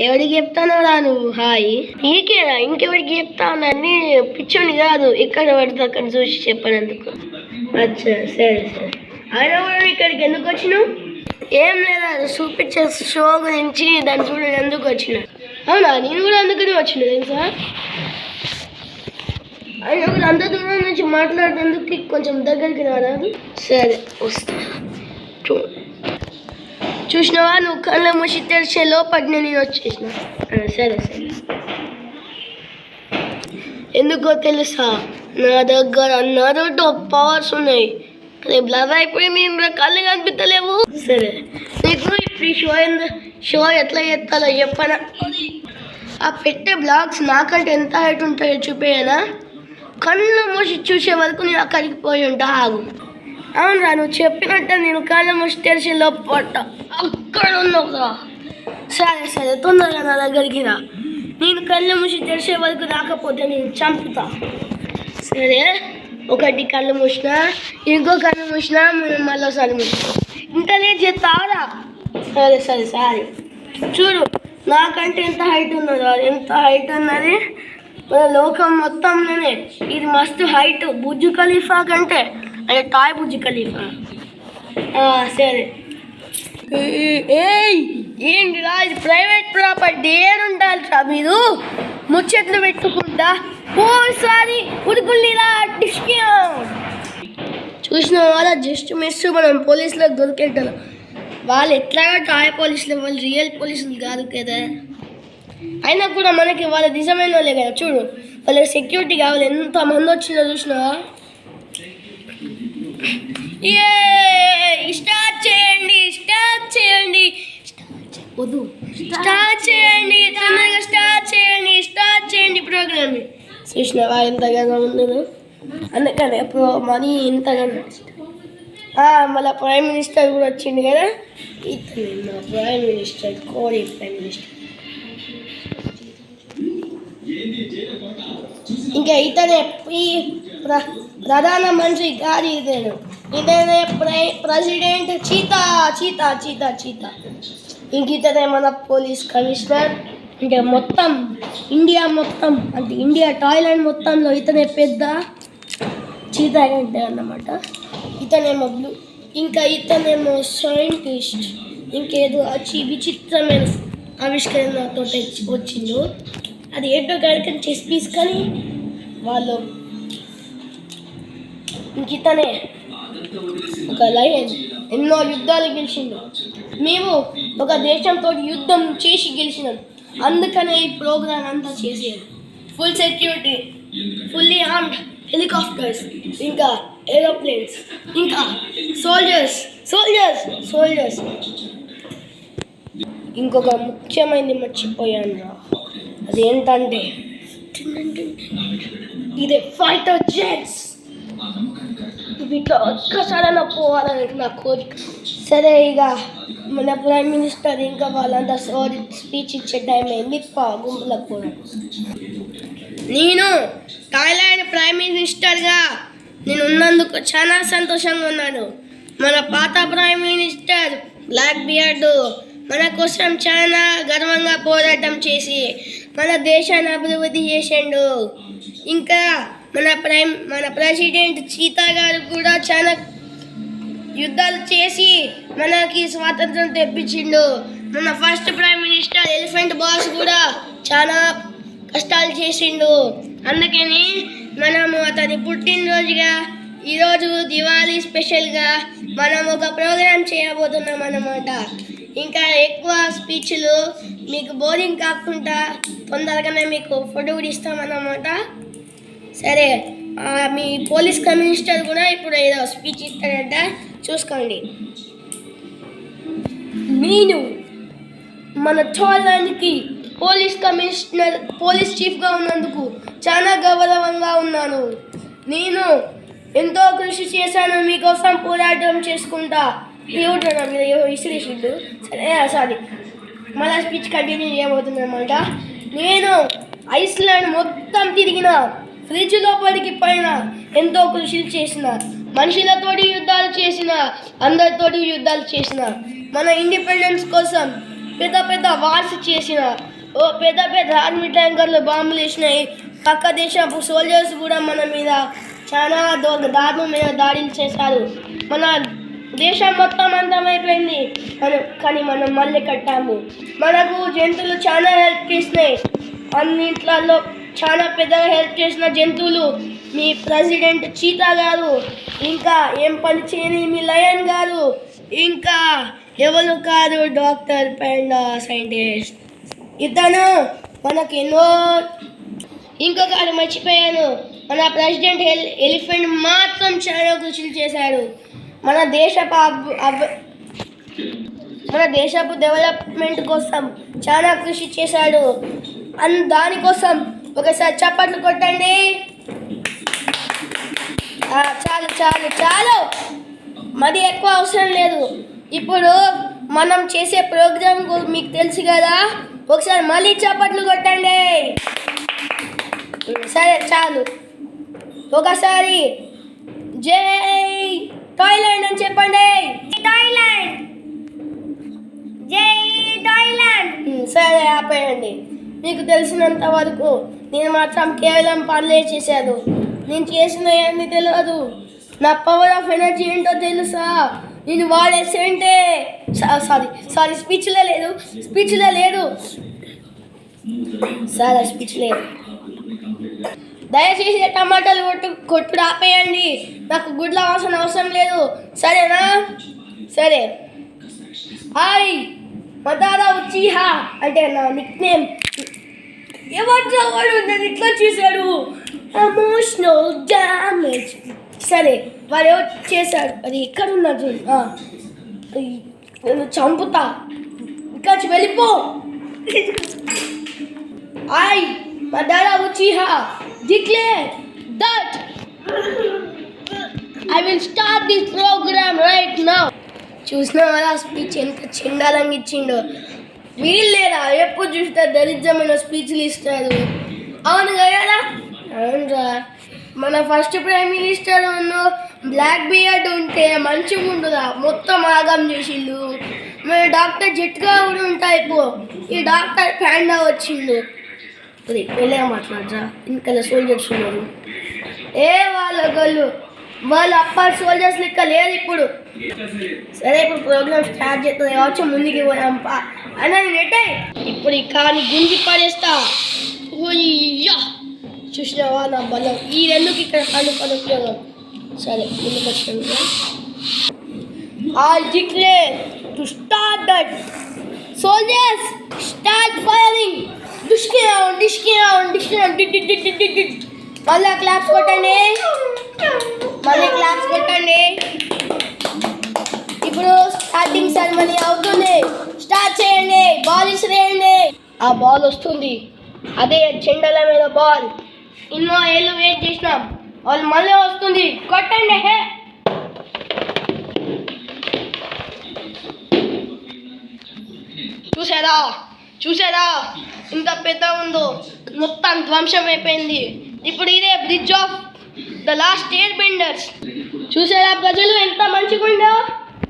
ఎవరికి చెప్తానరా నువ్వు హాయ్? నీకేరా, ఇంకెవరికి చెప్తానని పిచ్చోని కాదు, ఎక్కడ పడితే అక్కడ చూసి చెప్పనందుకు. అచ్చా సరే సరే. అయినా కూడా ఇక్కడికి ఎందుకు వచ్చినావు? ఏం లేదా, చూపించే షో గురించి దాన్ని చూడడం ఎందుకు వచ్చిన. అవునా, నేను కూడా అందుకని వచ్చిన తెలుసా. అయినా కూడా అంత దూరం నుంచి మాట్లాడేందుకు కొంచెం దగ్గరికి రారాదు. సరే వస్తా. చూసినావా, నువ్వు కళ్ళ మూసి తెరిచే లోపటి నేను వచ్చేసిన. సరే సరే. ఎందుకో తెలుసా, నా దగ్గర అన్నదో పవర్స్ ఉన్నాయి. అదే బ్లర్ అయిపోయింది, కళ్ళు కనిపించలేవు. సరే, నీకు ఇప్పుడు షో ఎట్లా చేస్తాలో చెప్పనా? ఆ పెట్టే బ్లాగ్స్ నాకంటే ఎంత హైట్ ఉంటాయో చూపేయనా? కళ్ళు మూసి చూసే వరకు నేను అక్కడికి పోయి ఉంటా. ఆగు. అవునరా, నువ్వు చెప్పినట్టే నేను కళ్ళు మూసి తెరిచే లోపట అక్కడ ఉన్నావురా. సరే సరే, తొందరగా నా దగ్గరికి రా. నేను కళ్ళు మూసి తెరిచే వరకు రాకపోతే నేను చంపుతా. సరే, ఒకటి కళ్ళు మూసినా, ఇంకో కళ్ళు మూసినా, మళ్ళీసారి మూసినా. ఇంకా లేట్ చేస్తావరా? సరే సరే సరే. చూడు, నాకంటే ఎంత హైట్ ఉన్నదో, ఎంత హైట్ ఉన్నది మన లోకం మొత్తంలోనే. ఇది మస్తు హైట్, బుర్జ్ ఖలీఫా కంటే, అంటే టాయ్ బుర్జ్ ఖలీఫా. సరే. ఏంటిరా, ఇది ప్రైవేట్ ప్రాపర్టీ, ఏడుండాలిరా మీరు ముచ్చట్లు పెట్టుకుంటా? ఓసారి ఉడుకుల్లిరా డిస్కియా. చూసిన వాళ్ళ జస్ట్ మిస్ మనం పోలీసులకు దొరికేటం. వాళ్ళు ఎట్లాగా టాయ్ పోలీసులు, వాళ్ళు రియల్ పోలీసులు కాదు కదా. అయినా కూడా మనకి వాళ్ళ నిజమైన వాళ్ళే కదా. చూడు, వాళ్ళకి సెక్యూరిటీ కావాలి, ఎంతమంది వచ్చిందో చూసినావా? స్టార్ట్ చేయండి, స్టార్ట్ చేయండి, వద్దు స్టార్ట్ చేయండి, తొందరగా స్టార్ట్ చేయండి, స్టార్ట్ చేయండి ప్రోగ్రామ్. చూసినావా ఎంతగానో ఉంది. అందుకనే మనీ ఇంతగానో. మళ్ళీ ప్రైమ్ మినిస్టర్ కూడా వచ్చింది కదా. ఇతనే మా ప్రైమ్ మినిస్టర్, కోడి ప్రైమ్ మినిస్టర్. ఇంకా ఇతనే ప్రధాన మంత్రి కాదు, ఇతనే president. Cheetah cheetah cheetah cheetah. ఇంక ఇతనే మన పోలీస్ కమిషనర్. అంటే మొత్తం ఇండియా మొత్తం, అంటే ఇండియా టాయ్లాండ్ మొత్తంలో ఇతనే పెద్ద చీతా అంటే అన్నమాట. ఇతనేమో బ్లూ. ఇంకా ఇతనేమో సైంటిస్ట్. ఇంకేదో విచిత్రమైన ఆవిష్కరణతో వచ్చిండు. అది ఏంటో గడికని చెస్ పీస్ కానీ వాళ్ళు. ఇంక ఇతనే ఒక లయన్, ఎన్నో యుద్ధాలు గెలిచిండు. మేము ఒక దేశంతో యుద్ధం చేసి గెలిచినాం. అందుకనే ఈ ప్రోగ్రామ్ అంతా చేసేది. Full security, fully armed helicopters, ఇంకా ఏరోప్లేన్స్, ఇంకా సోల్జర్స్ సోల్జర్స్ సోల్జర్స్. ఇంకొక ముఖ్యమైనది మర్చిపోయాను రా. అదేంటంటే ఇదే ఫైటర్ జెట్స్. వీటిలో ఒక్కసారైనా పోవాలని నా కోరిక. సరే, ఇక మన ప్రైమ్ మినిస్టర్ ఇంకా వాళ్ళంతా స్పీచ్ ఇచ్చే టైం అయింది. గుంపులకు పోవడం. నేను థాయిలాండ్ ప్రైమ్ మినిస్టర్గా నేను ఉన్నందుకు చాలా సంతోషంగా ఉన్నాను. మన పాత ప్రైమ్ మినిస్టర్ బ్లాక్ బియర్డ్ మన కోసం చాలా గర్వంగా పోరాటం చేసి మన దేశాన్ని అభివృద్ధి చేసిండు. ఇంకా మన ప్రెసిడెంట్ చీతా గారు కూడా చాలా యుద్ధాలు చేసి మనకి స్వాతంత్రం తెప్పించిండు. మన first prime minister elephant boss కూడా చాలా కష్టాలు చేసిండు. అందుకని మనము అతని పుట్టినరోజుగా ఈరోజు దివాళీ స్పెషల్గా మనం ఒక ప్రోగ్రాం చేయబోతున్నాం అన్నమాట. ఇంకా ఎక్కువ స్పీచ్లు మీకు బోరింగ్ కాకుండా తొందరగానే మీకు ఫుడ్ కూడా ఇస్తామన్నమాట. సరే, మీ పోలీస్ కమిషనర్ కూడా ఇప్పుడు ఏదో స్పీచ్ ఇస్తాడంట, చూసుకోండి. నేను మన థాయిలాండ్కి పోలీస్ కమిషనర్, పోలీస్ చీఫ్గా ఉన్నందుకు చాలా గౌరవంగా ఉన్నాను. నేను ఎంతో కృషి చేశాను, మీకోసం పోరాటం చేసుకుంటా. దేవుడు మీరు విసిరేసిండు. సరే, సారీ, మళ్ళీ స్పీచ్ కంటిన్యూ చేయబోతుంది అనమాట. నేను ఐస్లాండ్ మొత్తం తిరిగిన, ఫ్రిడ్జ్ లోపలికి పైన ఎంతో కృషి చేసిన, మనుషులతోటి యుద్ధాలు చేసిన, అందరితోటి యుద్ధాలు చేసిన, మన ఇండిపెండెన్స్ కోసం పెద్ద పెద్ద వార్స్ చేసిన, ఓ పెద్ద పెద్ద ఆర్మీ ట్యాంకర్లు బాంబులు వేసినాయి. పక్క దేశపు సోల్జర్స్ కూడా మన మీద చాలా దారుణమైన దాడులు చేశారు. మన దేశం మొత్తం అంతమైపోయింది. కానీ మనం మళ్ళీ కట్టాము. మనకు జంతువులు చాలా హెల్ప్ చేసినాయి. అన్నింట్లలో చాలా పెద్దగా హెల్ప్ చేసిన జంతువులు మీ ప్రెసిడెంట్ చీతా గారు, ఇంకా ఏం పని చేయని మీ లయన్ గారు, ఇంకా ఎవరు కాదు డాక్టర్ పాండా సైంటిస్ట్. ఇతను మనకి ఎన్నో. ఇంకొకటి మర్చిపోయాను, మన ప్రెసిడెంట్ ఎలిఫెంట్ మాత్రం చాలా కృషులు చేశాడు. మన దేశపు డెవలప్మెంట్ కోసం చాలా కృషి చేశాడు. దానికోసం ఒకసారి చప్పట్లు కొట్టండి. చాలు చాలు చాలు, మరి ఎక్కువ అవసరం లేదు. ఇప్పుడు మనం చేసే ప్రోగ్రామ్ మీకు తెలుసు కదా, ఒకసారి మళ్ళీ చప్పట్లు కొట్టండి. సరే చాలు, ఒకసారి జై థాయిలాండ్ అని చెప్పండి. థాయిలాండ్, జై థాయిలాండ్. సరే ఆపేయండి. మీకు తెలిసినంత వరకు నేను మాత్రం కేవలం పనులే చేశాను. నేను చేసిన ఏమీ తెలియదు. నా పవర్ ఆఫ్ ఎనర్జీ ఏంటో తెలుసా? నేను వాడేసేంటే సారీ స్పీచ్లో లేదు సరే స్పీచ్ లేదు. దయచేసి టమాటాలు కొట్టుడు ఆపేయండి. నాకు గుడ్ల వాసన అవసరం లేదు, సరేనా? సరే. హాయ్ మదారా ఉచిహా అంటే నా నిక్ నేమ్. ఎవరు నన్ను ఇట్లా చూశాడు? Emotional damage. సరే, వాడు ఎవరు చేశాడు? అది ఎక్కడ ఉన్నది? నేను చంపుతా, ఇక్కడ వెళ్ళిపో. Hi Madara Uchiha declare that I will start this program right now. చూసిన వాళ్ళ స్పీచ్ ఎంత చెండాలంగా ఇచ్చిండో. వీళ్ళేరా ఎప్పుడు చూస్తే దరిద్రమైన స్పీచ్లు ఇస్తారు. అవును కదా? అవునరా, మన first prime minister black beard ఉంటే మంచిగా ఉండురా, మొత్తం ఆగం చేసిండు. మన డాక్టర్ జట్గా కూడా ఉంటాయి. ఈ డాక్టర్ ప్యాండా వచ్చిండు. అది వెళ్ళగా మాట్లాడరా, ఇంకా సోల్జర్స్ ఉన్నారు. వాళ్ళు అప్పర్ సోల్జర్స్ లెక్క లేదు ఇప్పుడు. సరే, ఇప్పుడు ప్రోగ్రామ్ స్టార్ట్ చేస్తుంది కావచ్చు, ముందుకి పోయాంపా అని నెట్టే. ఇప్పుడు ఈ కాని గుంజి పడేస్తా. చూసినావా నా బలం? ఈ రెండుకి ఇక్కడ కనుక్కోగలం. సరే, ముందుకు వచ్చింది. I declare to start that. Soldiers, start firing. మళ్ళీ క్లాప్స్ కొట్టండి. ఇప్పుడు స్టార్టింగ్ సెరమనీ అవుతుంది. స్టార్ట్ చేయండి. బాల్ ఇసిరేయండి. ఆ బాల్ వస్తుంది, అదే చెండలమైన బాల్. ఎన్నో ఏళ్ళు వెయిట్ చేసినాం, వాళ్ళు మళ్ళీ వస్తుంది. కొట్టండి. చూసారా ఇంత పెద్ద ఉందో, మొత్తం ధ్వంసం అయిపోయింది. ఇప్పుడు ఇదే bridge of the last air benders. చూసారా ప్రజలు ఎంత మంచిగా ఉందో?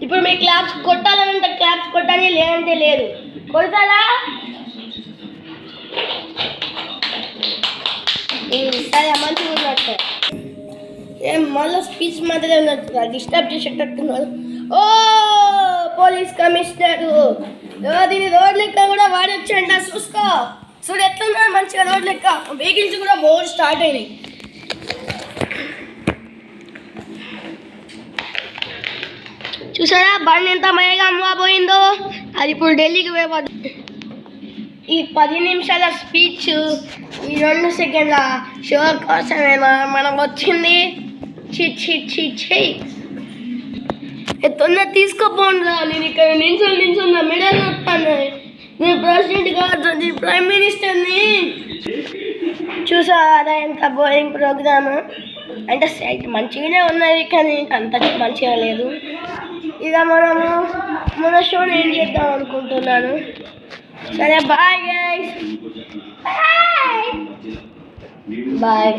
ఇప్పుడు మీ క్లాప్స్ కొట్టాలంటే క్లాప్స్ కొట్టాలి, లేదంటే లేదు. కొడతారా? సరే, మంచిగా ఉన్నట్టు. ఏం మళ్ళీ స్పీచ్ మధ్యలో ఉన్నట్టు డిస్టర్బ్ చేసేటట్టున్నారు. ఓ పోలీస్ కమిషనర్, దీని రోడ్ లెక్క కూడా వాడొచ్చంట. చూడు ఎట్లున్నా మంచిగా రోడ్ లెక్క. వెహికల్స్ కూడా బోర్డు స్టార్ట్ అయినాయి. చూసారా బండి ఎంత మయగా అమ్మబోయిందో? అది ఇప్పుడు ఢిల్లీకి పోయిపోతుంది. ఈ 10 నిమిషాల స్పీచ్, ఈ 2 సెకండ్ల షో కోసమేనా మనం వచ్చింది? తొందర తీసుకోపోండిరా. నేను ఇక్కడ నిల్చున్న మెడల్ వస్తాను. నేను ప్రెసిడెంట్ కాదు, నేను ప్రైమ్ మినిస్టర్ని. చూసారా ఎంత బోరింగ్ ప్రోగ్రామ్? అంటే సెట్ మంచిగానే ఉన్నది, కానీ అంత మంచిగా లేదు. ఇక మన షోని ఏం చేద్దాం అనుకుంటున్నాను. సరే, బాయ్ గైస్. బాయ్.